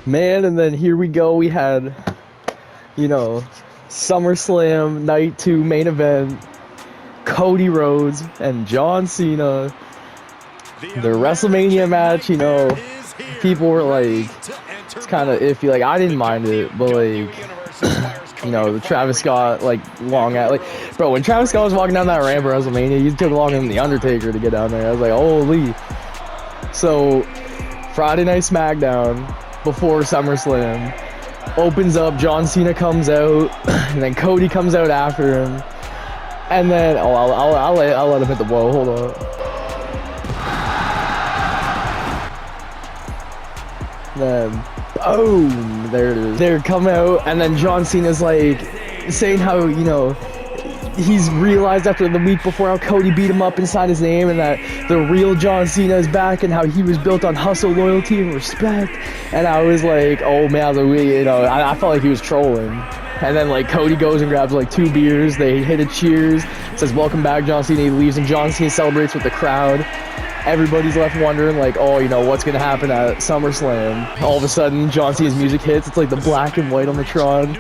Man, and then here we go. We had, you know, SummerSlam Night 2 main event. Cody Rhodes and John Cena. The WrestleMania match, you know, people were like, it's kind of iffy. Like, I didn't mind it, but like, you know, the Travis Scott, like, bro, when Travis Scott was walking down that ramp at WrestleMania, he took longer than The Undertaker to get down there. I was like, holy. So, Friday Night SmackDown, before SummerSlam, opens up, John Cena comes out, and then Cody comes out after him. And then, I'll let him hit the whoa, hold on. Then, boom, there it is. They come out, and then John Cena's like, saying how, you know, he's realized after the week before how Cody beat him up inside his name, and that the real John Cena is back, and how he was built on hustle, loyalty, and respect. And I was like, oh man, you know, I felt like he was trolling. And then, like, Cody goes and grabs, like, 2 beers. They hit a cheers. Says, welcome back, John Cena. He leaves, and John Cena celebrates with the crowd. Everybody's left wondering, like, oh, you know, what's going to happen at SummerSlam? All of a sudden, John Cena's music hits. It's, like, the black and white on the Tron.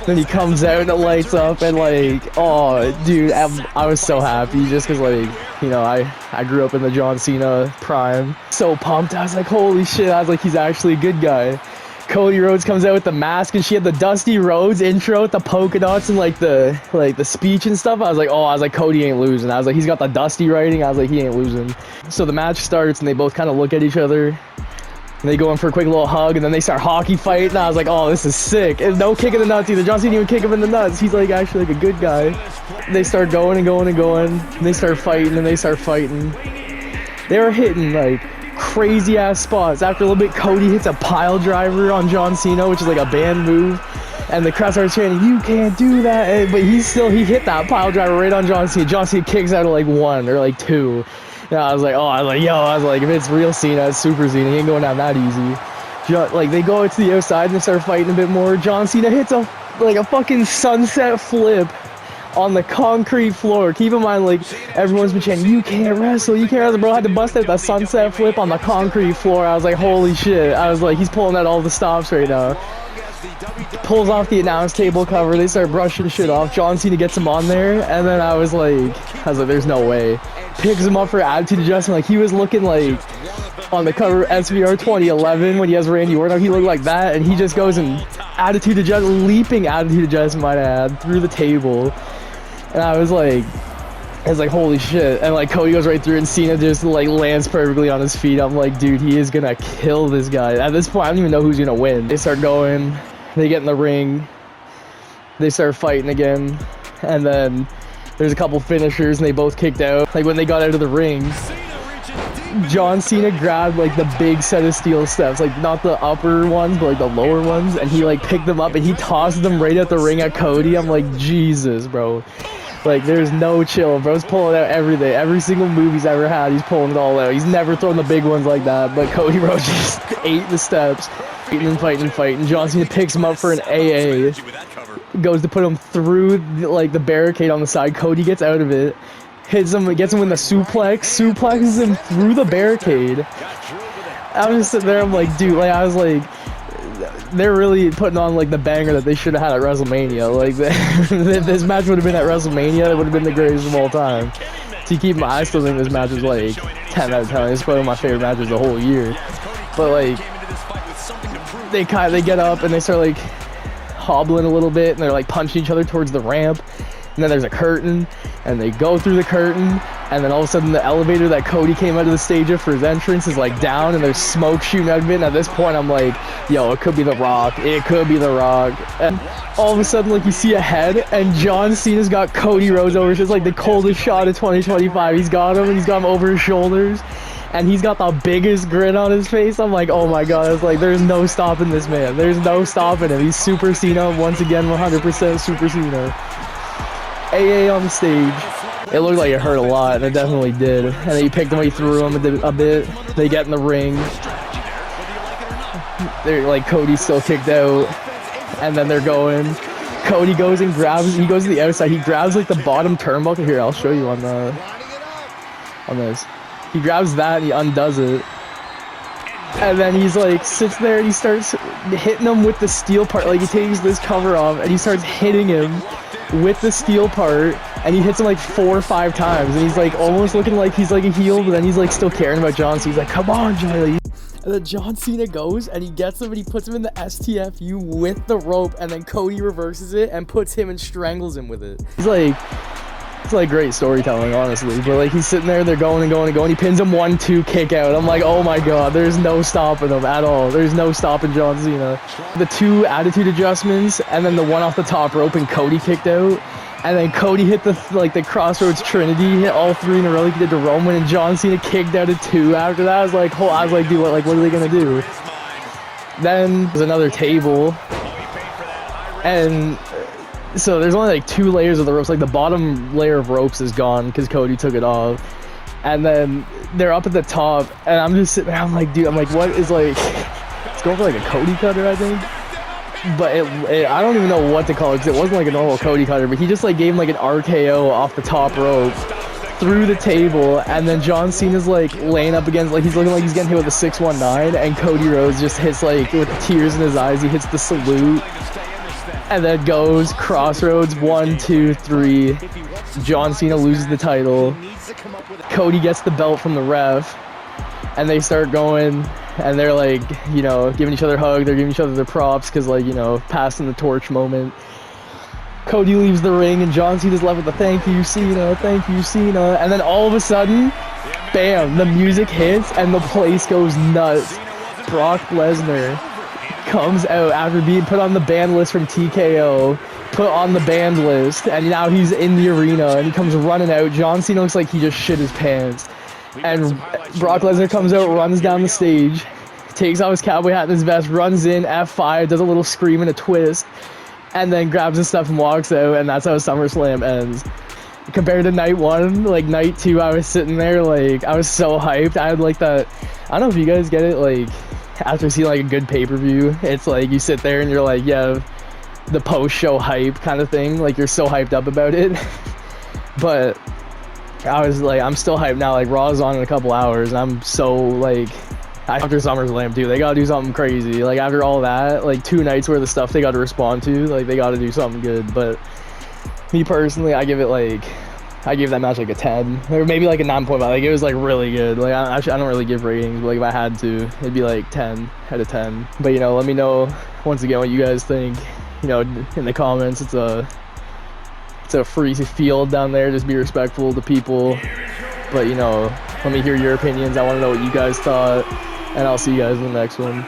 Then he comes out, and it lights up, and, like, oh, dude, I was so happy just because, like, you know, I grew up in the John Cena prime. So pumped. I was like, holy shit. I was like, he's actually a good guy. Cody Rhodes comes out with the mask, and she had the Dusty Rhodes intro with the polka dots and like the speech and stuff. I was like, Cody ain't losing. I was like, he's got the Dusty writing. I was like, he ain't losing. So the match starts, and they both kind of look at each other, and they go in for a quick little hug, and then they start hockey fighting. And I was like, oh, this is sick. And no kick in the nuts either. John Cena didn't even kick him in the nuts. He's like actually like a good guy. They start going and going and going. And they start fighting and they start fighting. They were hitting like crazy ass spots. After a little bit, Cody hits a pile driver on John Cena, which is like a banned move, and the crowd starts chanting, you can't do that. But he hit that pile driver right on John Cena. John Cena kicks out of like 1 or like 2. Yeah, I was like, if it's real Cena, it's Super Cena. He ain't going down that easy. Like, they go to the outside and they start fighting a bit more. John Cena hits a fucking sunset flip on the concrete floor. Keep in mind, like, everyone's been chanting, you can't wrestle, bro. I had to bust out the sunset flip on the concrete floor. I was like, holy shit. I was like, he's pulling out all the stops right now. Pulls off the announce table cover. They start brushing shit off. John Cena gets him on there, and then I was like, there's no way. Picks him up for attitude adjustment. Like, he was looking like on the cover of SVR 2011 when he has Randy Orton. He looked like that, and he just goes and leaping attitude adjustment, might add, through the table. And I was like, holy shit. And like, Cody goes right through, and Cena just like lands perfectly on his feet. I'm like, dude, he is gonna kill this guy. At this point, I don't even know who's gonna win. They start going, they get in the ring, they start fighting again, and then there's a couple finishers, and they both kicked out. Like, when they got out of the ring, John Cena grabbed like the big set of steel steps, like not the upper ones, but like the lower ones, and he like picked them up and he tossed them right at the ring at Cody. I'm like, Jesus, bro. Like, there's no chill. Bro's pulling out everything. Every single move he's ever had, he's pulling it all out. He's never thrown the big ones like that, but Cody Rhodes just ate the steps. Fighting. John Cena picks him up for an AA. Goes to put him through like the barricade on the side. Cody gets out of it. Hits him, gets him with the suplexes him through the barricade. I was just sitting there, I'm like, dude, like, I was like, they're really putting on like the banger that they should have had at WrestleMania. Like, if this match would have been at WrestleMania, it would have been the greatest of all time. To keep my, I still think this match is like 10 out of 10. It's probably one of my favorite matches the whole year. But like, they get up and they start like hobbling a little bit, and they're like punching each other towards the ramp. And then there's a curtain, and they go through the curtain, and then all of a sudden the elevator that Cody came out of the stage of for his entrance is like down, and there's smoke shooting out of it. And at this point I'm like, yo, it could be The Rock. It could be The Rock. And all of a sudden, like, you see a head, and John Cena's got Cody Rhodes over. It's like the coldest shot of 2025. He's got him over his shoulders, and he's got the biggest grin on his face. I'm like, oh my god. It's like, there's no stopping this man. There's no stopping him. He's Super Cena once again, 100% Super Cena. AA on the stage. It looked like it hurt a lot, and it definitely did. And then he picked him, he threw him a bit. They get in the ring. They're like, Cody's still kicked out, and then they're going. Cody goes and grabs. He goes to the outside. He grabs like the bottom turnbuckle. Here, I'll show you on this. He grabs that and he undoes it. And then he's like, sits there and he starts hitting him with the steel part. Like he takes this cover off and he starts hitting him with the steel part, and he hits him like 4 or 5 times, and he's like almost looking like he's like a heel, but then he's like still caring about John Cena. He's like, come on, Johnny. And then John Cena goes and he gets him and he puts him in the STFU with the rope, and then Cody reverses it and puts him and strangles him with it. It's like great storytelling, honestly. But like he's sitting there, they're going and going and going. He pins him 1-2 kick out. I'm like, oh my god, there's no stopping him at all. There's no stopping John Cena. The 2 attitude adjustments, and then the one off the top rope, and Cody kicked out. And then Cody hit the Crossroads Trinity, hit all 3 in a row like he did to Roman, and John Cena kicked out at 2 after that. I was like, dude, what are they gonna do? Then there's another table, and so there's only like 2 layers of the ropes. Like the bottom layer of ropes is gone because Cody took it off, and then they're up at the top, and I'm just sitting there. I'm like, dude, what is like? It's going for like a Cody cutter, I think. But I don't even know what to call it, because it wasn't like a normal Cody cutter, but he just like gave him like an RKO off the top rope through the table, and then John Cena's like laying up against, like he's looking like he's getting hit with a 619, and Cody Rhodes just hits like with tears in his eyes, he hits the salute, and then goes Crossroads 1, 2, 3. John Cena loses the title. Cody gets the belt from the ref, and they start going, and they're like, you know, giving each other a hug, they're giving each other their props, because like, you know, passing the torch moment. Cody leaves the ring, and John Cena's left with a thank you, Cena, thank you, Cena. And then all of a sudden, bam, the music hits, and the place goes nuts. Brock Lesnar comes out after being put on the ban list from TKO, put on the banned list, and now he's in the arena, and he comes running out. John Cena looks like he just shit his pants. And Brock Lesnar comes out, runs down the stage, takes off his cowboy hat and his vest, runs in, F5, does a little scream and a twist, and then grabs his stuff and walks out, and that's how SummerSlam ends. Compared to night 1, like night 2, I was sitting there, like, I was so hyped. I had like that, I don't know if you guys get it, like, after seeing like a good pay-per-view, it's like you sit there and you're like, yeah, the post-show hype kind of thing, like you're so hyped up about it. But I was like, I'm still hyped now. Like Raw's on in a couple hours, and I'm so like, after SummerSlam too, they gotta do something crazy. Like after all that, like 2 nights worth of stuff they gotta respond to, like they gotta do something good. But me personally, I give that match like a 10, or maybe like a 9.5. Like it was like really good. Like I don't really give ratings, but like if I had to, it'd be like 10 out of 10. But you know, let me know once again what you guys think. You know, in the comments. It's a free field down there. Just be respectful to people. But you know, let me hear your opinions. I want to know what you guys thought, and I'll see you guys in the next one.